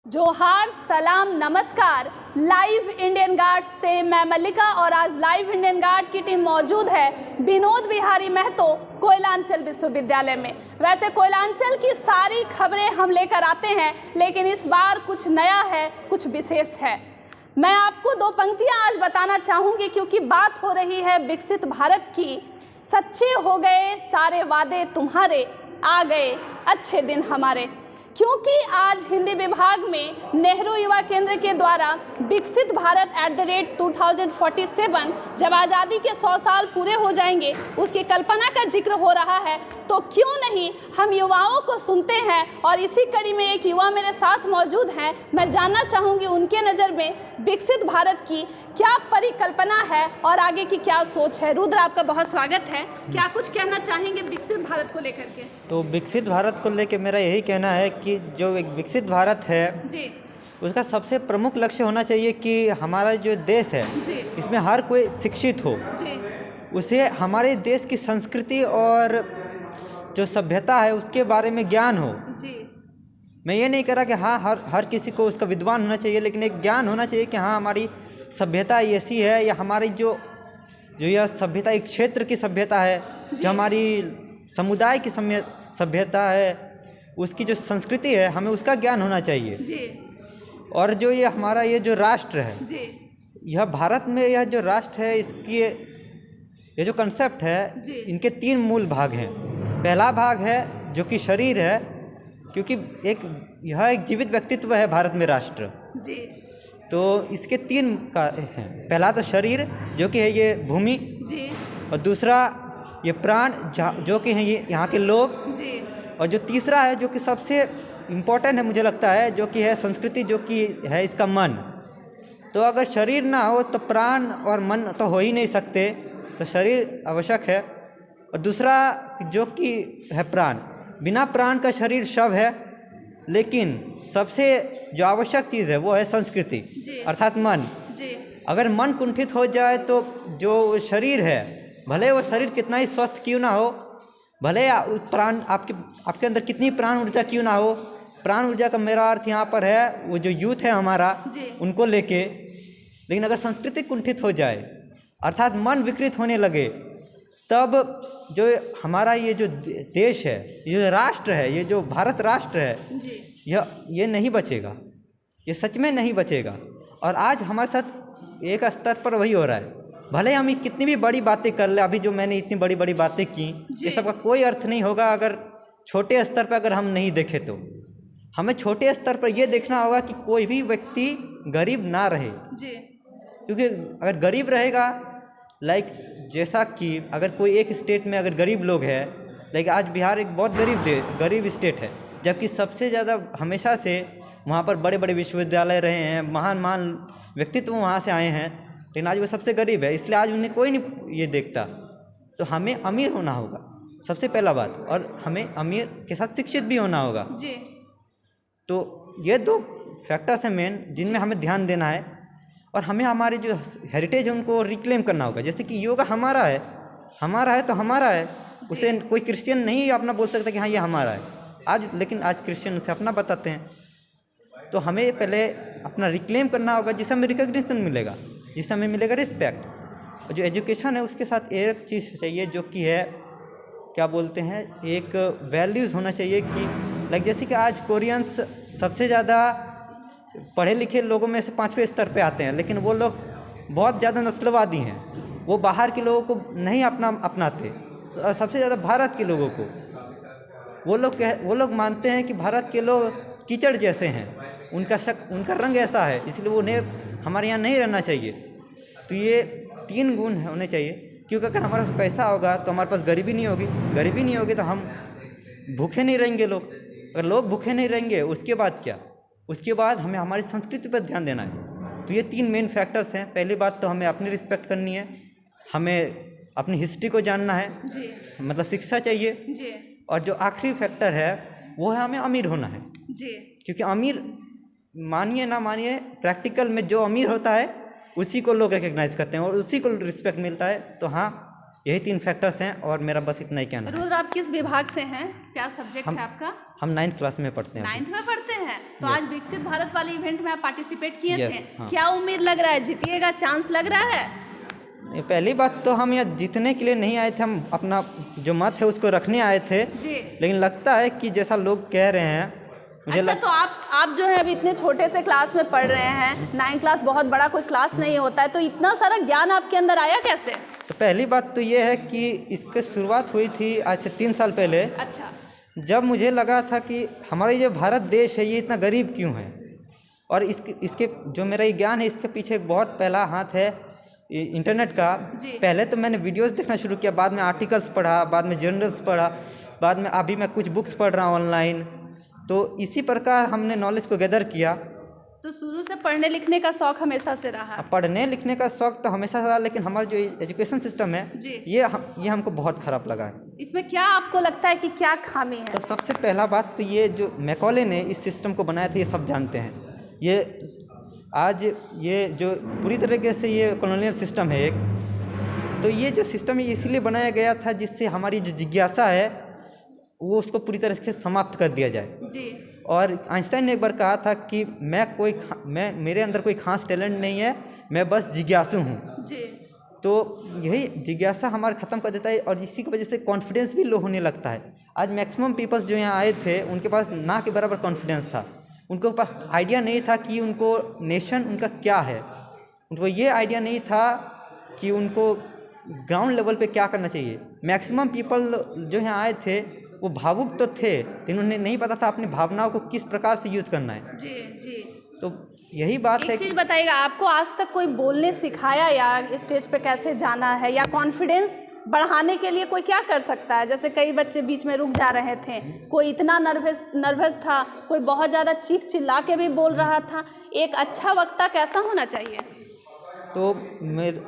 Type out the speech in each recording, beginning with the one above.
जोहार, सलाम, नमस्कार। लाइव इंडियन गार्ड से मैं मल्लिका और आज लाइव इंडियन गार्ड की टीम मौजूद है विनोद बिहारी महतो कोयलांचल विश्वविद्यालय में। वैसे कोयलांचल की सारी खबरें हम लेकर आते हैं, लेकिन इस बार कुछ नया है, कुछ विशेष है। मैं आपको दो पंक्तियां आज बताना चाहूँगी, क्योंकि बात हो रही है विकसित भारत की। सच्चे हो गए सारे वादे तुम्हारे, आ गए अच्छे दिन हमारे। क्योंकि आज हिंदी विभाग में नेहरू युवा केंद्र के द्वारा विकसित भारत @2047 जब आज़ादी के 100 साल पूरे हो जाएंगे, उसकी कल्पना का जिक्र हो रहा है, तो क्यों नहीं हम युवाओं को सुनते हैं। और इसी कड़ी में एक युवा मेरे साथ मौजूद हैं। मैं जानना चाहूँगी उनके नज़र में विकसित भारत की क्या परिकल्पना है और आगे की क्या सोच है। रुद्र, आपका बहुत स्वागत है। क्या कुछ कहना चाहेंगे विकसित भारत को लेकर के? तो विकसित भारत को लेकर मेरा यही कहना है कि जो एक विकसित भारत है जी, उसका सबसे प्रमुख लक्ष्य होना चाहिए कि हमारा जो देश है जी, इसमें हर कोई शिक्षित हो, जी, उसे हमारे देश की संस्कृति और जो सभ्यता है उसके बारे में ज्ञान हो। जी, मैं ये नहीं कह रहा कि हाँ हर किसी को उसका विद्वान होना चाहिए, लेकिन एक ज्ञान होना चाहिए कि हाँ हमारी सभ्यता ऐसी है, या हमारी जो यह सभ्यता एक क्षेत्र की सभ्यता है, जो हमारी समुदाय की सभ्यता है, उसकी जो संस्कृति है, हमें उसका ज्ञान होना चाहिए। जी, और जो ये हमारा ये जो राष्ट्र है, जी, यह भारत में यह जो राष्ट्र है, इसकी ये जो कंसेप्ट है, जी। इनके 3 मूल भाग हैं। पहला भाग है जो कि शरीर है, क्योंकि यह एक जीवित व्यक्तित्व है भारत में राष्ट्र। जी, तो इसके 3 का है। पहला तो शरीर जो कि है ये भूमि, जी, और दूसरा ये प्राण जो कि हैं ये यहाँ के लोग, जी, और जो तीसरा है जो कि सबसे इम्पोर्टेंट है मुझे लगता है, जो कि है संस्कृति, जो कि है इसका मन। तो अगर शरीर ना हो तो प्राण और मन तो हो ही नहीं सकते, तो शरीर आवश्यक है। और दूसरा जो कि है प्राण, बिना प्राण का शरीर शव है, लेकिन सबसे जो आवश्यक चीज़ है वो है संस्कृति, अर्थात मन। जी, अगर मन कुंठित हो जाए तो जो शरीर है, भले वो शरीर कितना ही स्वस्थ क्यों ना हो, भले प्राण आपके अंदर कितनी प्राण ऊर्जा क्यों ना हो, प्राण ऊर्जा का मेरा अर्थ यहाँ पर है वो जो यूथ है हमारा, उनको लेके। लेकिन अगर संस्कृति कुंठित हो जाए, अर्थात मन विकृत होने लगे, तब जो हमारा ये जो देश है, ये जो राष्ट्र है, ये जो भारत राष्ट्र है, ये नहीं बचेगा, ये सच में नहीं बचेगा। और आज हमारे साथ एक स्तर पर वही हो रहा है। भले हम कितनी भी बड़ी बातें कर ले, अभी जो मैंने इतनी बड़ी बड़ी बातें की, ये सब का कोई अर्थ नहीं होगा अगर छोटे स्तर पर अगर हम नहीं देखें। तो हमें छोटे स्तर पर ये देखना होगा कि कोई भी व्यक्ति गरीब ना रहे। क्योंकि अगर गरीब रहेगा, लाइक जैसा कि अगर कोई एक स्टेट में अगर गरीब लोग हैं, लाइक आज बिहार एक बहुत गरीब स्टेट है, जबकि सबसे ज़्यादा हमेशा से वहाँ पर बड़े बड़े विश्वविद्यालय रहे हैं, महान व्यक्तित्व वहाँ से आए हैं, लेकिन आज वो सबसे गरीब है, इसलिए आज उन्हें कोई नहीं ये देखता। तो हमें अमीर होना होगा सबसे पहला बात, और हमें अमीर के साथ शिक्षित भी होना होगा। तो ये 2 फैक्टर्स हैं मेन, जिनमें हमें ध्यान देना है। और हमें हमारे जो हेरिटेज है उनको रिक्लेम करना होगा। जैसे कि योगा हमारा है तो हमारा है, उसे कोई क्रिश्चियन नहीं अपना बोल सकता कि हाँ ये हमारा है आज, लेकिन आज क्रिश्चियन उसे अपना बताते हैं। तो हमें पहले अपना रिक्लेम करना होगा, जिससे हमें रिकग्निशन मिलेगा, जिससे हमें मिलेगा रिस्पेक्ट। और जो एजुकेशन है उसके साथ एक चीज़ चाहिए, जो कि है क्या बोलते हैं, एक वैल्यूज़ होना चाहिए कि लाइक जैसे कि आज कोरियंस सबसे ज़्यादा पढ़े लिखे लोगों में से 5वें स्तर पे आते हैं, लेकिन वो लोग बहुत ज़्यादा नस्लवादी हैं, वो बाहर के लोगों को नहीं अपनाते, सबसे ज़्यादा भारत के लोगों को। वो लोग मानते हैं कि भारत के लोग कीचड़ जैसे हैं, उनका रंग ऐसा है, इसलिए उन्हें हमारे यहाँ नहीं रहना चाहिए। तो ये 3 गुण होने चाहिए, क्योंकि अगर हमारे पास पैसा होगा तो हमारे पास गरीबी नहीं होगी तो हम भूखे नहीं रहेंगे। अगर लोग भूखे नहीं रहेंगे, उसके बाद क्या? उसके बाद हमें हमारी संस्कृति पर ध्यान देना है। तो ये 3 मेन फैक्टर्स हैं। पहली बात तो हमें अपनी रिस्पेक्ट करनी है, हमें अपनी हिस्ट्री को जानना है, मतलब शिक्षा चाहिए। और जो आखिरी फैक्टर है वो है हमें अमीर होना है, क्योंकि अमीर मानिए ना मानिए, प्रैक्टिकल में जो अमीर होता है उसी को लोग रिकग्नाइज करते हैं और उसी को रिस्पेक्ट मिलता है। तो हाँ, यही 3 फैक्टर्स हैं और मेरा बस इतना ही कहना है। रुद्र, आप किस विभाग से हैं? क्या सब्जेक्ट है आपका? हम 9th क्लास में पढ़ते हैं। 9th में पढ़ते हैं तो Yes. आज विकसित भारत वाले इवेंट में आप पार्टिसिपेट किए Yes, थे। हाँ। क्या उम्मीद लग रहा है, जीतिएगा, चांस लग रहा है? ये पहली बात तो हम यहाँ जीतने के लिए नहीं आए थे, हम अपना जो मत है उसको रखने आए थे। जी। लेकिन लगता है कि जैसा लोग कह रहे हैं मुझे अच्छा, तो आप जो है अभी इतने छोटे से क्लास में पढ़ रहे हैं, 9 क्लास बहुत बड़ा कोई क्लास नहीं होता है, तो इतना सारा ज्ञान आपके अंदर आया कैसे? तो पहली बात तो ये है कि इसकी शुरुआत हुई थी आज से 3 साल पहले, अच्छा। जब मुझे लगा था कि हमारा ये जो भारत देश है ये इतना गरीब क्यों है, और इसके जो मेरा ये ज्ञान है इसके पीछे एक बहुत पहला हाथ है इंटरनेट का। जी। पहले तो मैंने वीडियोस देखना शुरू किया, बाद में आर्टिकल्स पढ़ा, बाद में जर्नल्स पढ़ा, बाद में अभी मैं कुछ बुक्स पढ़ रहा हूँ ऑनलाइन। तो इसी प्रकार हमने नॉलेज को गैदर किया। तो शुरू से पढ़ने लिखने का शौक हमेशा से रहा? अब पढ़ने लिखने का शौक तो हमेशा रहा, लेकिन हमारा जो एजुकेशन सिस्टम है जी। ये हमको बहुत ख़राब लगा है। इसमें क्या आपको लगता है कि क्या खामी है? तो सबसे पहला बात तो ये जो मैकॉले ने इस सिस्टम को बनाया था ये सब जानते हैं। ये आज ये जो पूरी तरीके से ये कॉलोनियल सिस्टम है एक, तो ये जो सिस्टम है इसलिए बनाया गया था जिससे हमारी जो जिज्ञासा है वो उसको पूरी तरह से समाप्त कर दिया जाए। जी। और आइंस्टाइन ने एक बार कहा था कि मेरे अंदर कोई खास टैलेंट नहीं है, मैं बस जिज्ञासु हूँ। जी। तो यही जिज्ञासा हमारा ख़त्म कर देता है और इसी की वजह से कॉन्फिडेंस भी लो होने लगता है। आज मैक्सिमम पीपल्स जो यहाँ आए थे उनके पास ना के बराबर कॉन्फिडेंस था, उनके पास आइडिया नहीं था कि उनको नेशन उनका क्या है, उनको ये आइडिया नहीं था कि उनको ग्राउंड लेवल पे क्या करना चाहिए। मैक्सिमम पीपल जो यहाँ आए थे वो भावुक तो थे, लेकिन उन्हें नहीं पता था अपनी भावनाओं को किस प्रकार से यूज़ करना है। जी। जी। तो यही बात है। एक चीज़ बताइएगा, आपको आज तक कोई बोलने सिखाया या स्टेज पे कैसे जाना है या कॉन्फिडेंस बढ़ाने के लिए कोई क्या कर सकता है? जैसे कई बच्चे बीच में रुक जा रहे थे, कोई इतना नर्वस था, कोई बहुत ज़्यादा चीख चिल्ला के भी बोल रहा था। एक अच्छा वक्ता कैसा होना चाहिए? तो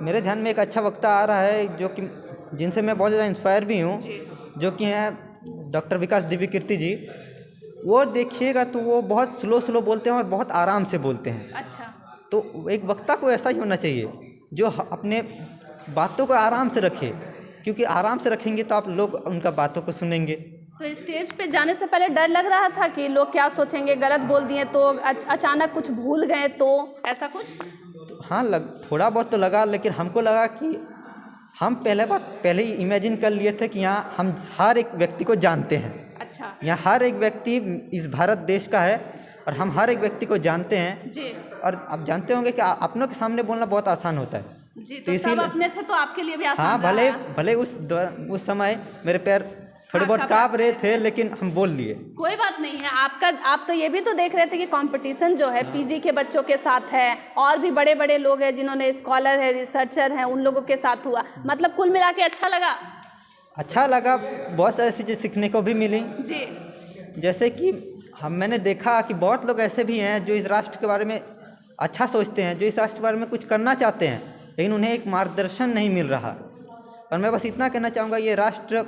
मेरे ध्यान में एक अच्छा वक्ता आ रहा है जो कि जिनसे मैं बहुत ज़्यादा इंस्पायर भी हूँ, जो कि हैं डॉक्टर विकास दिव्यकीर्ति जी। वो देखिएगा तो वो बहुत स्लो बोलते हैं और बहुत आराम से बोलते हैं। अच्छा। तो एक वक्ता को ऐसा ही होना चाहिए जो अपने बातों को आराम से रखे, क्योंकि आराम से रखेंगे तो आप लोग उनका बातों को सुनेंगे। तो स्टेज पे जाने से पहले डर लग रहा था कि लोग क्या सोचेंगे, गलत बोल दिए तो, अचानक कुछ भूल गए तो, ऐसा कुछ? तो हाँ, थोड़ा बहुत तो लगा, लेकिन हमको लगा कि हम पहले ही इमेजिन कर लिए थे कि यहाँ हम हर एक व्यक्ति को जानते हैं। अच्छा। यहाँ हर एक व्यक्ति इस भारत देश का है और हम हर एक व्यक्ति को जानते हैं। जी। और आप जानते होंगे कि अपनों के सामने बोलना बहुत आसान होता है। जी। तो सब अपने थे तो आपके लिए भी आसान हाँ, रहा? भले उस समय मेरे पैर थोड़े बहुत काँप रहे थे, लेकिन हम बोल लिए। कोई बात नहीं है। आप तो ये भी तो देख रहे थे कि कंपटीशन जो है पीजी के बच्चों के साथ है, और भी बड़े बड़े लोग हैं जिन्होंने स्कॉलर है, रिसर्चर हैं, उन लोगों के साथ हुआ। मतलब कुल मिला के अच्छा लगा? अच्छा लगा, बहुत सारी चीज़ें सीखने को भी मिली। जी। जैसे कि मैंने देखा कि बहुत लोग ऐसे भी हैं जो इस राष्ट्र के बारे में अच्छा सोचते हैं, जो इस राष्ट्र के बारे में कुछ करना चाहते हैं, लेकिन उन्हें एक मार्गदर्शन नहीं मिल रहा। और मैं बस इतना कहना चाहूँगा, ये राष्ट्र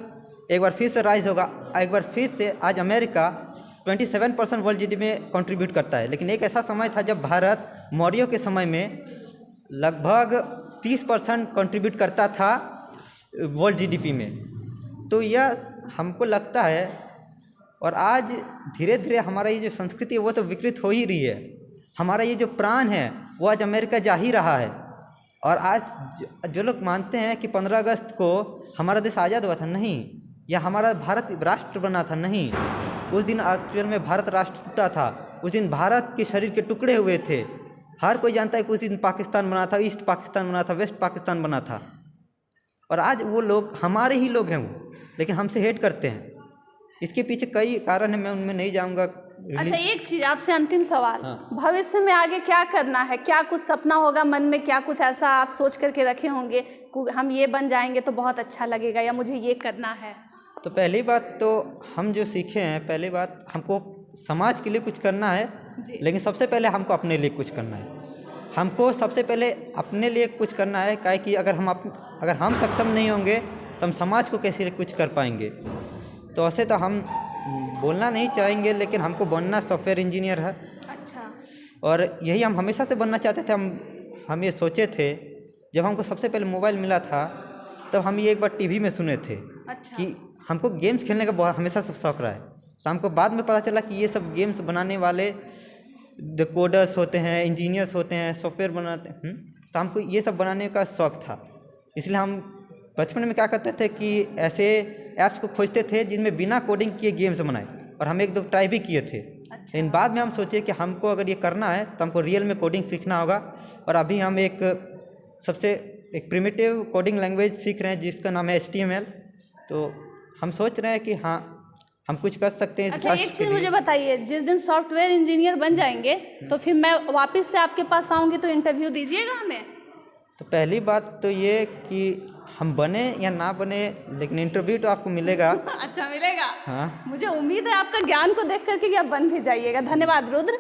एक बार फिर से राइज होगा। एक बार फिर से आज अमेरिका 27% वर्ल्ड जीडीपी में कंट्रीब्यूट करता है, लेकिन एक ऐसा समय था जब भारत मौर्यों के समय में लगभग 30% कंट्रीब्यूट करता था वर्ल्ड जीडीपी में। तो यह हमको लगता है, और आज धीरे धीरे हमारा ये जो संस्कृति है वो तो विकृत हो ही रही है। हमारा ये जो प्राण है वो आज अमेरिका जा ही रहा है। और आज जो लोग मानते हैं कि 15 अगस्त को हमारा देश आज़ाद हुआ था, नहीं, या हमारा भारत राष्ट्र बना था, नहीं, उस दिन एक्चुअल में भारत राष्ट्र टूटा था। उस दिन भारत के शरीर के टुकड़े हुए थे। हर कोई जानता है कि उस दिन पाकिस्तान बना था, ईस्ट पाकिस्तान बना था, वेस्ट पाकिस्तान बना था। और आज वो लोग हमारे ही लोग हैं वो, लेकिन हमसे हेट करते हैं। इसके पीछे कई कारण है, मैं उनमें नहीं जाऊँगा। अच्छा, एक चीज़ आपसे अंतिम सवाल। हाँ। भविष्य में आगे क्या करना है? क्या कुछ सपना होगा मन में? क्या कुछ ऐसा आप सोच करके रखे होंगे, हम ये बन जाएंगे तो बहुत अच्छा लगेगा, या मुझे ये करना है? तो पहली बात तो हम जो सीखे हैं, पहली बात हमको समाज के लिए कुछ करना है, लेकिन सबसे पहले हमको अपने लिए कुछ करना है। हमको सबसे पहले अपने लिए कुछ करना है, काहे कि अगर हम सक्षम नहीं होंगे तो हम समाज को कैसे कुछ कर पाएंगे। तो ऐसे तो हम बोलना नहीं चाहेंगे, लेकिन हमको बनना सॉफ्टवेयर इंजीनियर है। अच्छा। और यही हम हमेशा से बनना चाहते थे। हम ये सोचे थे, जब हमको सबसे पहले मोबाइल मिला था तब हम ये एक बार टीवी में सुने थे। अच्छा। कि हमको गेम्स खेलने का बहुत हमेशा से शौक रहा है, तो हमको बाद में पता चला कि ये सब गेम्स बनाने वाले द कोडर्स होते हैं, इंजीनियर्स होते हैं, सॉफ्टवेयर बनाते हैं। तो हमको ये सब बनाने का शौक़ था, इसलिए हम बचपन में क्या करते थे कि ऐसे ऐप्स को खोजते थे जिनमें बिना कोडिंग किए गेम्स बनाए, और हम एक दो ट्राई भी किए थे। अच्छा। लेकिन बाद में हम सोचे कि हमको अगर ये करना है तो हमको रियल में कोडिंग सीखना होगा, और अभी हम एक प्रिमिटिव कोडिंग लैंग्वेज सीख रहे हैं जिसका नाम है HTML। तो हम सोच रहे हैं कि हाँ, हम कुछ कर सकते हैं। अच्छा, एक चीज़ मुझे बताइए, जिस दिन सॉफ्टवेयर इंजीनियर बन जाएंगे तो फिर मैं वापस से आपके पास आऊँगी तो इंटरव्यू दीजिएगा हमें? तो पहली बात तो ये कि हम बने या ना बने, लेकिन इंटरव्यू तो आपको मिलेगा। अच्छा, मिलेगा। हाँ, मुझे उम्मीद है आपका ज्ञान को देख करके कि आप बन भी जाइएगा। धन्यवाद रुद्र।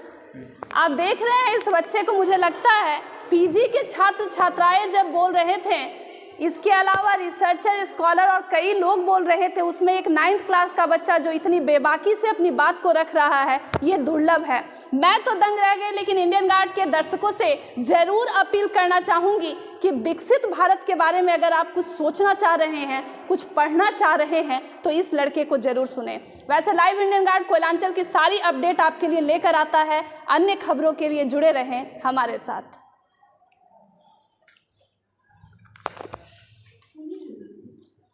आप देख रहे हैं इस बच्चे को, मुझे लगता है पीजी के छात्र छात्राएं जब बोल रहे थे, इसके अलावा रिसर्चर, स्कॉलर और कई लोग बोल रहे थे, उसमें एक 9th क्लास का बच्चा जो इतनी बेबाकी से अपनी बात को रख रहा है, ये दुर्लभ है। मैं तो दंग रह गई, लेकिन इंडियन गार्ड के दर्शकों से जरूर अपील करना चाहूँगी कि विकसित भारत के बारे में अगर आप कुछ सोचना चाह रहे हैं, कुछ पढ़ना चाह रहे हैं, तो इस लड़के को जरूर सुने। वैसे लाइव इंडियन गार्ड कोयलांचल की सारी अपडेट आपके लिए लेकर आता है। अन्य खबरों के लिए जुड़े रहें हमारे साथ।